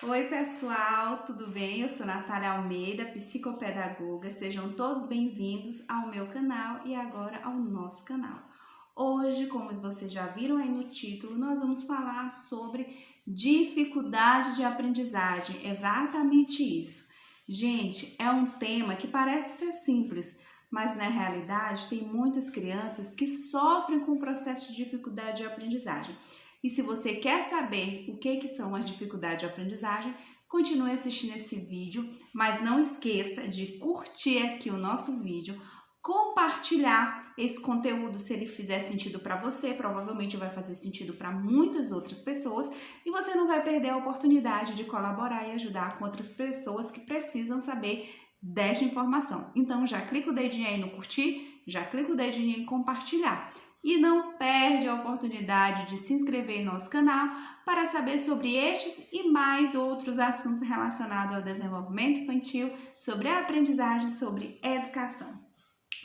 Oi, pessoal, tudo bem? Eu sou Natália Almeida, psicopedagoga. Sejam todos bem-vindos ao meu canal e agora ao nosso canal. Hoje, como vocês já viram aí no título, nós vamos falar sobre dificuldades de aprendizagem. Exatamente isso. Gente, é um tema que parece ser simples, mas na realidade tem muitas crianças que sofrem com o processo de dificuldade de aprendizagem. E se você quer saber o que são as dificuldades de aprendizagem, continue assistindo esse vídeo, mas não esqueça de curtir aqui o nosso vídeo, compartilhar esse conteúdo se ele fizer sentido para você, provavelmente vai fazer sentido para muitas outras pessoas e você não vai perder a oportunidade de colaborar e ajudar com outras pessoas que precisam saber desta informação. Então já clica o dedinho aí no curtir, já clica o dedinho em compartilhar. E não perde a oportunidade de se inscrever em nosso canal para saber sobre estes e mais outros assuntos relacionados ao desenvolvimento infantil, sobre a aprendizagem, sobre educação.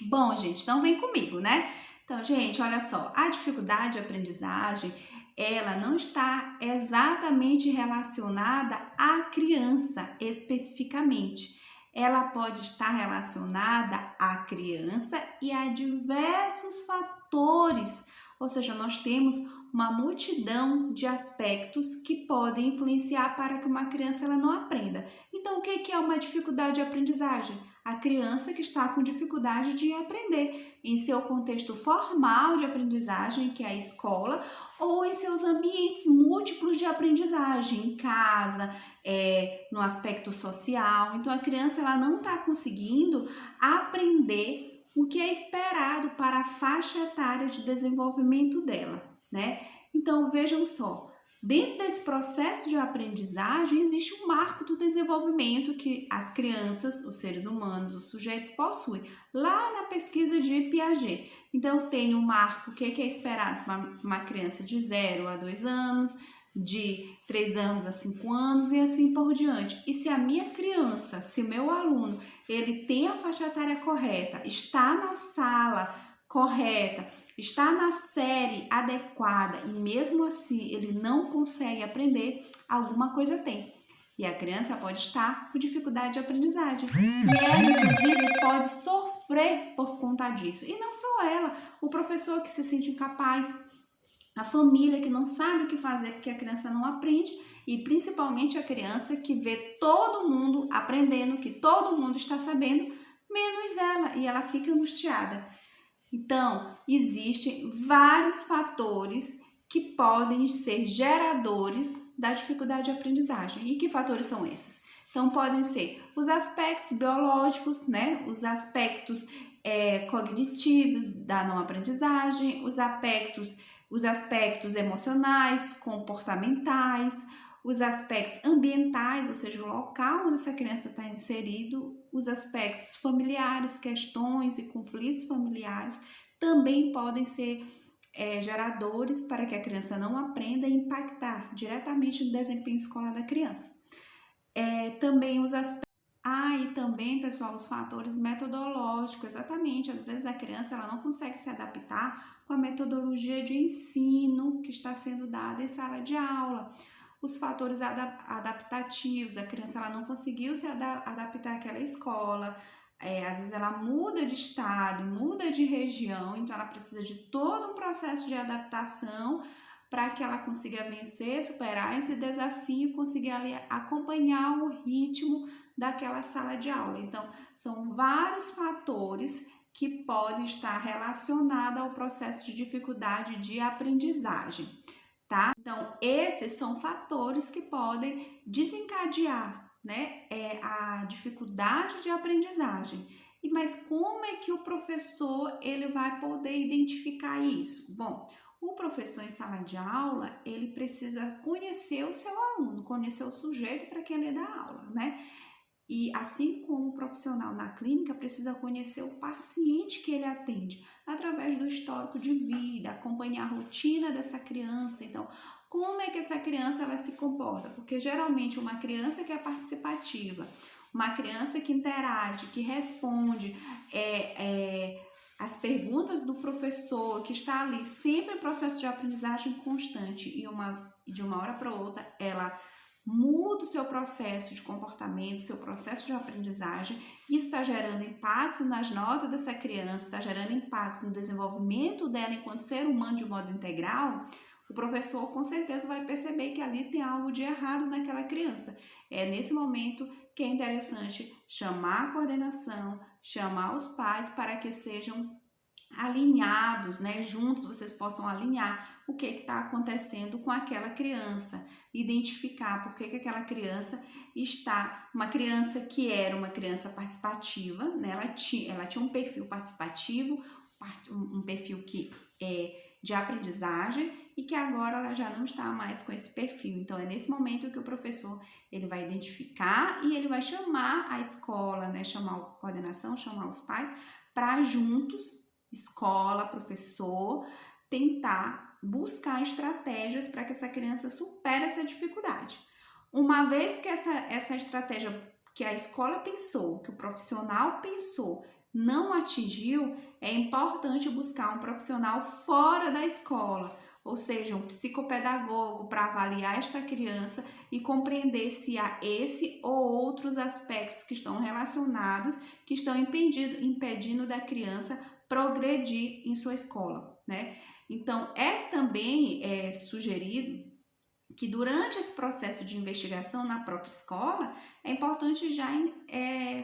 Bom, gente, então vem comigo, né? Então, gente, olha só, a dificuldade de aprendizagem, ela não está exatamente relacionada à criança especificamente. Ela pode estar relacionada à criança e a diversos fatores, ou seja, nós temos uma multidão de aspectos que podem influenciar para que uma criança ela não aprenda. Então, o que é uma dificuldade de aprendizagem? A criança que está com dificuldade de aprender em seu contexto formal de aprendizagem, que é a escola, ou em seus ambientes múltiplos de aprendizagem, em casa, no aspecto social. Então, a criança ela não está conseguindo aprender o que é esperado para a faixa etária de desenvolvimento dela, né? Então, vejam só, dentro desse processo de aprendizagem existe um marco do desenvolvimento que as crianças, os seres humanos, os sujeitos possuem, lá na pesquisa de Piaget. Então, tem um marco que é esperado para uma criança de 0 a 2 anos, de 3 anos a 5 anos e assim por diante. E se a minha criança, se o meu aluno, ele tem a faixa etária correta, está na sala correta, está na série adequada e mesmo assim ele não consegue aprender, alguma coisa tem. E a criança pode estar com dificuldade de aprendizagem. E ela, inclusive, pode sofrer por conta disso. E não só ela, o professor que se sente incapaz, a família que não sabe o que fazer porque a criança não aprende e principalmente a criança que vê todo mundo aprendendo, que todo mundo está sabendo, menos ela, e ela fica angustiada. Então, existem vários fatores que podem ser geradores da dificuldade de aprendizagem. E que fatores são esses? Então, podem ser os aspectos biológicos, né? Os aspectos cognitivos da não aprendizagem, os aspectos emocionais, comportamentais, os aspectos ambientais, ou seja, o local onde essa criança está inserido, os aspectos familiares, questões e conflitos familiares também podem ser geradores para que a criança não aprenda e impactar diretamente no desempenho escolar da criança. Também os aspectos e também, pessoal, os fatores metodológicos, exatamente, às vezes a criança ela não consegue se adaptar com a metodologia de ensino que está sendo dada em sala de aula. Os fatores adaptativos, a criança ela não conseguiu se adaptar àquela escola, às vezes ela muda de estado, muda de região, então ela precisa de todo um processo de adaptação para que ela consiga vencer, superar esse desafio e conseguir ali acompanhar o ritmo daquela sala de aula. Então, são vários fatores que podem estar relacionados ao processo de dificuldade de aprendizagem, tá? Então, esses são fatores que podem desencadear, né, a dificuldade de aprendizagem. Mas como é que o professor ele vai poder identificar isso? Bom, o professor em sala de aula, ele precisa conhecer o seu aluno, conhecer o sujeito para quem ele dá aula, né? E assim como o profissional na clínica precisa conhecer o paciente que ele atende, através do histórico de vida, acompanhar a rotina dessa criança. Então, como é que essa criança ela se comporta? Porque geralmente uma criança que é participativa, uma criança que interage, que responde as perguntas do professor, que está ali sempre em processo de aprendizagem constante e de uma hora para outra ela muda o seu processo de comportamento, seu processo de aprendizagem, isso está gerando impacto nas notas dessa criança, está gerando impacto no desenvolvimento dela enquanto ser humano de modo integral, o professor com certeza vai perceber que ali tem algo de errado naquela criança. É nesse momento que é interessante chamar a coordenação, chamar os pais para que sejam alinhados, né? Juntos vocês possam alinhar o que está acontecendo com aquela criança, identificar por que aquela criança está, uma criança que era uma criança participativa, né? Ela tinha um perfil participativo, um perfil que de aprendizagem e que agora ela já não está mais com esse perfil. Então é nesse momento que o professor ele vai identificar e ele vai chamar a escola, né? Chamar a coordenação, chamar os pais para juntos, escola, professor, tentar buscar estratégias para que essa criança supere essa dificuldade. Uma vez que essa estratégia que a escola pensou, que o profissional pensou, não atingiu, é importante buscar um profissional fora da escola, ou seja, um psicopedagogo para avaliar esta criança e compreender se há esse ou outros aspectos que estão relacionados, que estão impedindo da criança progredir em sua escola, né? Então, é também sugerido que durante esse processo de investigação na própria escola, é importante já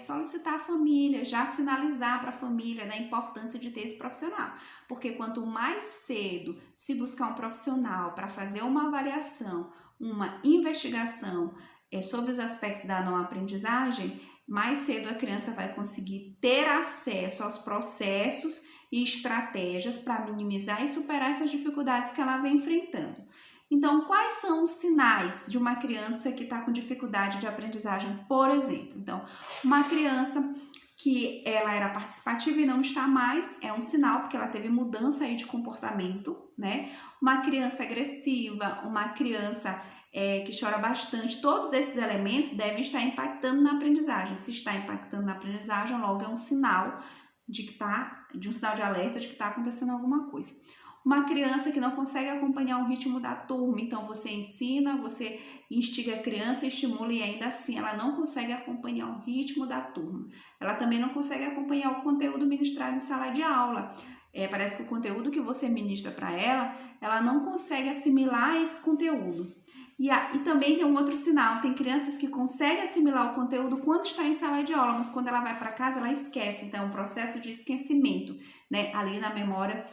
solicitar a família, já sinalizar para a família da importância de ter esse profissional. Porque quanto mais cedo se buscar um profissional para fazer uma avaliação, uma investigação sobre os aspectos da não aprendizagem, mais cedo a criança vai conseguir ter acesso aos processos e estratégias para minimizar e superar essas dificuldades que ela vem enfrentando. Então, quais são os sinais de uma criança que está com dificuldade de aprendizagem, por exemplo? Então, uma criança que ela era participativa e não está mais, é um sinal, porque ela teve mudança aí de comportamento, né? Uma criança agressiva, uma criança que chora bastante, todos esses elementos devem estar impactando na aprendizagem. Se está impactando na aprendizagem, logo é um sinal de um sinal de alerta de que está acontecendo alguma coisa. Uma criança que não consegue acompanhar o ritmo da turma, então você ensina, você instiga a criança, estimula e ainda assim ela não consegue acompanhar o ritmo da turma. Ela também não consegue acompanhar o conteúdo ministrado em sala de aula. Parece que o conteúdo que você ministra para ela não consegue assimilar esse conteúdo. E também tem um outro sinal, tem crianças que conseguem assimilar o conteúdo quando está em sala de aula, mas quando ela vai para casa ela esquece, então é um processo de esquecimento, né? Ali na memória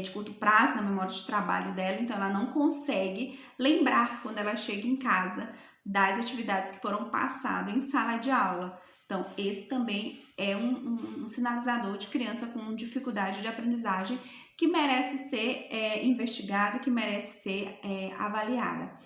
de curto prazo, na memória de trabalho dela, então ela não consegue lembrar quando ela chega em casa das atividades que foram passadas em sala de aula. Então, esse também é um sinalizador de criança com dificuldade de aprendizagem que merece ser investigada, que merece ser avaliada.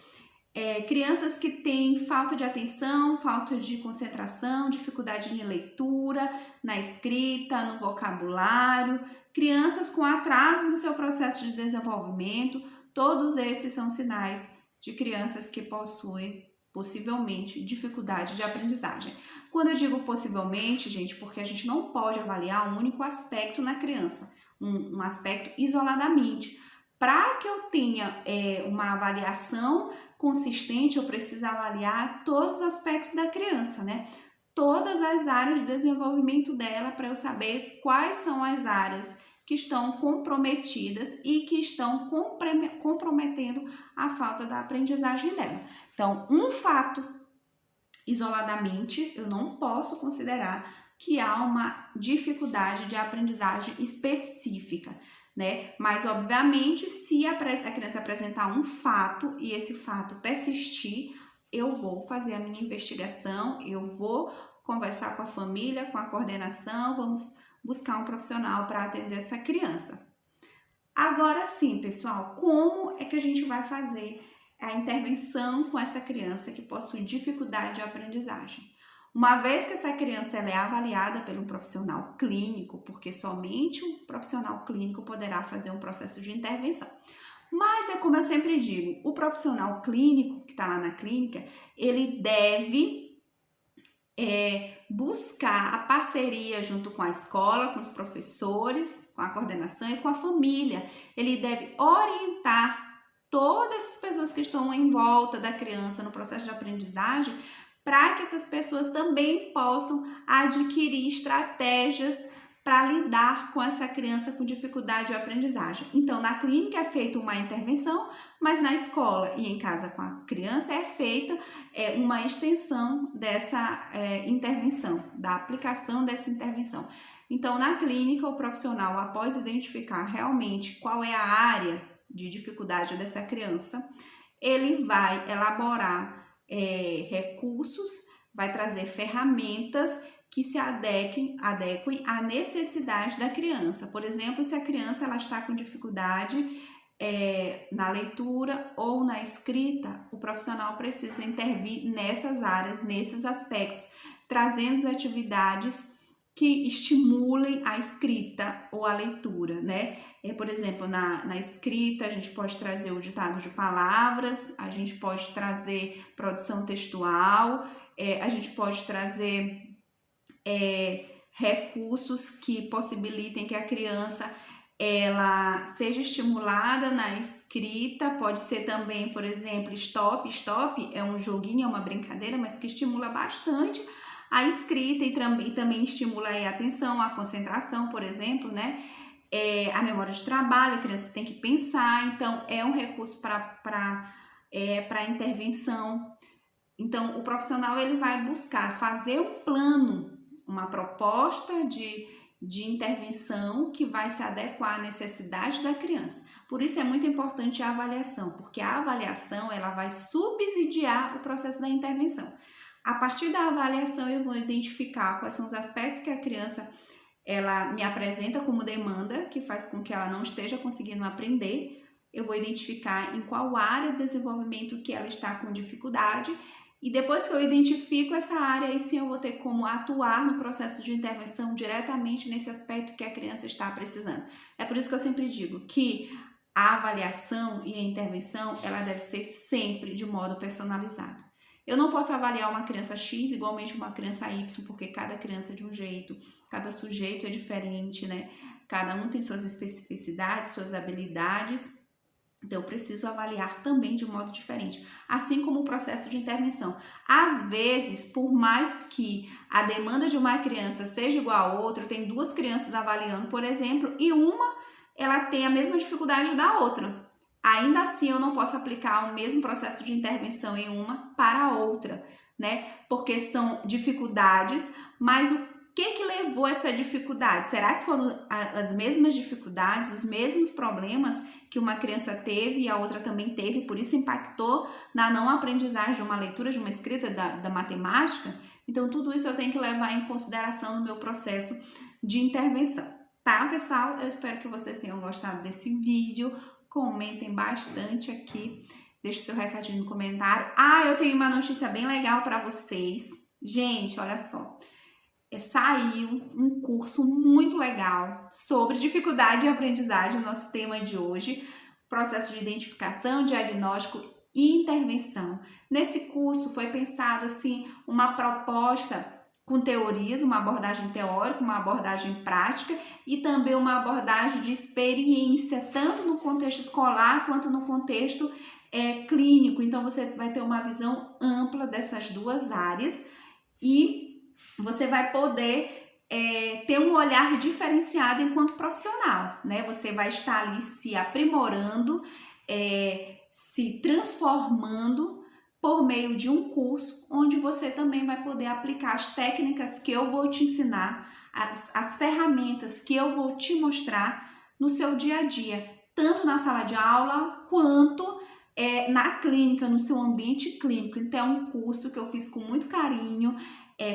Crianças que têm falta de atenção, falta de concentração, dificuldade de leitura, na escrita, no vocabulário, crianças com atraso no seu processo de desenvolvimento, todos esses são sinais de crianças que possuem possivelmente dificuldade de aprendizagem. Quando eu digo possivelmente, gente, porque a gente não pode avaliar um único aspecto na criança, um aspecto isoladamente. Para que eu tenha uma avaliação consistente, eu preciso avaliar todos os aspectos da criança, né? Todas as áreas de desenvolvimento dela para eu saber quais são as áreas que estão comprometidas e que estão comprometendo a falta da aprendizagem dela. Então, um fato isoladamente, eu não posso considerar que há uma dificuldade de aprendizagem específica, né? Mas, obviamente, se a criança apresentar um fato e esse fato persistir, eu vou fazer a minha investigação, eu vou conversar com a família, com a coordenação, vamos buscar um profissional para atender essa criança. Agora sim, pessoal, como é que a gente vai fazer a intervenção com essa criança que possui dificuldade de aprendizagem? Uma vez que essa criança ela é avaliada pelo profissional clínico, porque somente um profissional clínico poderá fazer um processo de intervenção. Mas é como eu sempre digo, o profissional clínico que está lá na clínica, ele deve buscar a parceria junto com a escola, com os professores, com a coordenação e com a família. Ele deve orientar todas essas pessoas que estão em volta da criança no processo de aprendizagem, para que essas pessoas também possam adquirir estratégias para lidar com essa criança com dificuldade de aprendizagem. Então, na clínica é feita uma intervenção, mas na escola e em casa com a criança é feita uma extensão dessa intervenção, da aplicação dessa intervenção. Então, na clínica, o profissional, após identificar realmente qual é a área de dificuldade dessa criança, ele vai elaborar recursos, vai trazer ferramentas que se adequem à necessidade da criança. Por exemplo, se a criança ela está com dificuldade na leitura ou na escrita, o profissional precisa intervir nessas áreas, nesses aspectos, trazendo atividades que estimulem a escrita ou a leitura, né? Por exemplo, na escrita, a gente pode trazer o ditado de palavras, a gente pode trazer produção textual, a gente pode trazer recursos que possibilitem que a criança ela seja estimulada na escrita. Pode ser também, por exemplo, stop é um joguinho, é uma brincadeira, mas que estimula bastante a escrita e também estimula a atenção, a concentração, por exemplo, né? A memória de trabalho, a criança tem que pensar, então é um recurso para intervenção. Então, o profissional ele vai buscar fazer um plano, uma proposta de intervenção que vai se adequar à necessidade da criança. Por isso é muito importante a avaliação, porque a avaliação ela vai subsidiar o processo da intervenção. A partir da avaliação eu vou identificar quais são os aspectos que a criança ela me apresenta como demanda, que faz com que ela não esteja conseguindo aprender. Eu vou identificar em qual área de desenvolvimento que ela está com dificuldade. E depois que eu identifico essa área, aí sim eu vou ter como atuar no processo de intervenção diretamente nesse aspecto que a criança está precisando. É por isso que eu sempre digo que a avaliação e a intervenção, ela deve ser sempre de modo personalizado. Eu não posso avaliar uma criança X igualmente uma criança Y, porque cada criança é de um jeito, cada sujeito é diferente, né? Cada um tem suas especificidades, suas habilidades. Então, eu preciso avaliar também de modo diferente, assim como o processo de intervenção. Às vezes, por mais que a demanda de uma criança seja igual a outra, tem duas crianças avaliando, por exemplo, e uma ela tem a mesma dificuldade da outra. Ainda assim, eu não posso aplicar o mesmo processo de intervenção em uma para a outra, né? Porque são dificuldades, mas o que levou a essa dificuldade? Será que foram as mesmas dificuldades, os mesmos problemas que uma criança teve e a outra também teve, por isso impactou na não aprendizagem de uma leitura, de uma escrita, da matemática? Então, tudo isso eu tenho que levar em consideração no meu processo de intervenção. Tá, pessoal? Eu espero que vocês tenham gostado desse vídeo. Comentem bastante aqui. Deixe seu recadinho no comentário. Eu tenho uma notícia bem legal para vocês. Gente, olha só. Saiu um curso muito legal sobre dificuldade de aprendizagem, nosso tema de hoje, processo de identificação, diagnóstico e intervenção. Nesse curso foi pensado assim uma proposta com teorias, uma abordagem teórica, uma abordagem prática e também uma abordagem de experiência, tanto no contexto escolar quanto no contexto clínico. Então você vai ter uma visão ampla dessas duas áreas e você vai poder ter um olhar diferenciado enquanto profissional, né? Você vai estar ali se aprimorando, se transformando por meio de um curso onde você também vai poder aplicar as técnicas que eu vou te ensinar, as ferramentas que eu vou te mostrar no seu dia a dia, tanto na sala de aula quanto na clínica, no seu ambiente clínico. Então é um curso que eu fiz com muito carinho,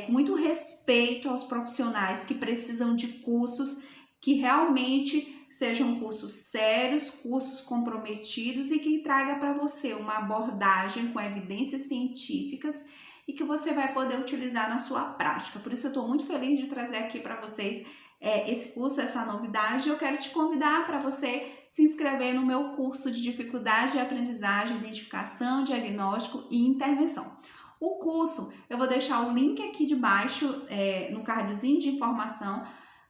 com muito respeito aos profissionais que precisam de cursos que realmente sejam cursos sérios, cursos comprometidos e que traga para você uma abordagem com evidências científicas e que você vai poder utilizar na sua prática. Por isso eu estou muito feliz de trazer aqui para vocês esse curso, essa novidade. Eu quero te convidar para você se inscrever no meu curso de dificuldade de aprendizagem, identificação, diagnóstico e intervenção. O curso, eu vou deixar o link aqui de baixo, no cardzinho de informação,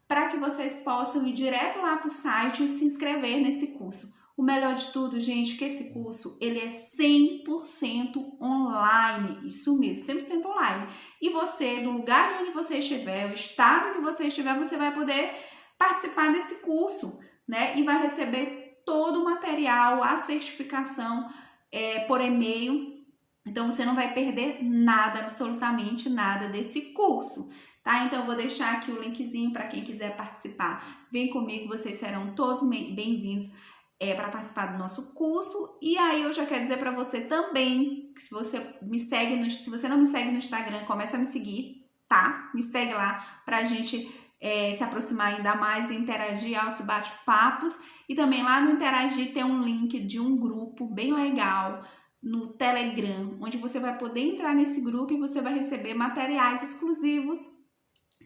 para que vocês possam ir direto lá para o site e se inscrever nesse curso. O melhor de tudo, gente, que esse curso, ele é 100% online, isso mesmo, 100% online. E você, do lugar de onde você estiver, o estado que você estiver, você vai poder participar desse curso, né? E vai receber todo o material, a certificação por e-mail. Então, você não vai perder nada, absolutamente nada desse curso, tá? Então, eu vou deixar aqui o linkzinho para quem quiser participar. Vem comigo, vocês serão todos bem-vindos para participar do nosso curso. E aí, eu já quero dizer para você também, que se você me segue se você não me segue no Instagram, começa a me seguir, tá? Me segue lá para a gente se aproximar ainda mais e interagir, altos bate-papos. E também lá no Interagir tem um link de um grupo bem legal no Telegram, onde você vai poder entrar nesse grupo e você vai receber materiais exclusivos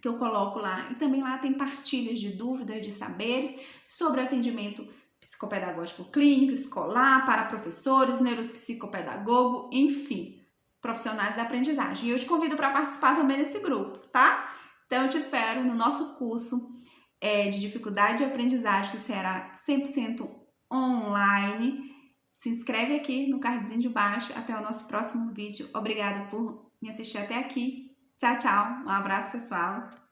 que eu coloco lá. E também lá tem partilhas de dúvidas, de saberes sobre atendimento psicopedagógico clínico, escolar, para professores, neuropsicopedagogo, enfim, profissionais da aprendizagem. E eu te convido para participar também desse grupo, tá? Então, eu te espero no nosso curso de dificuldade de aprendizagem, que será 100% online. Se inscreve aqui no cardzinho de baixo. Até o nosso próximo vídeo. Obrigada por me assistir até aqui. Tchau, tchau. Um abraço, pessoal.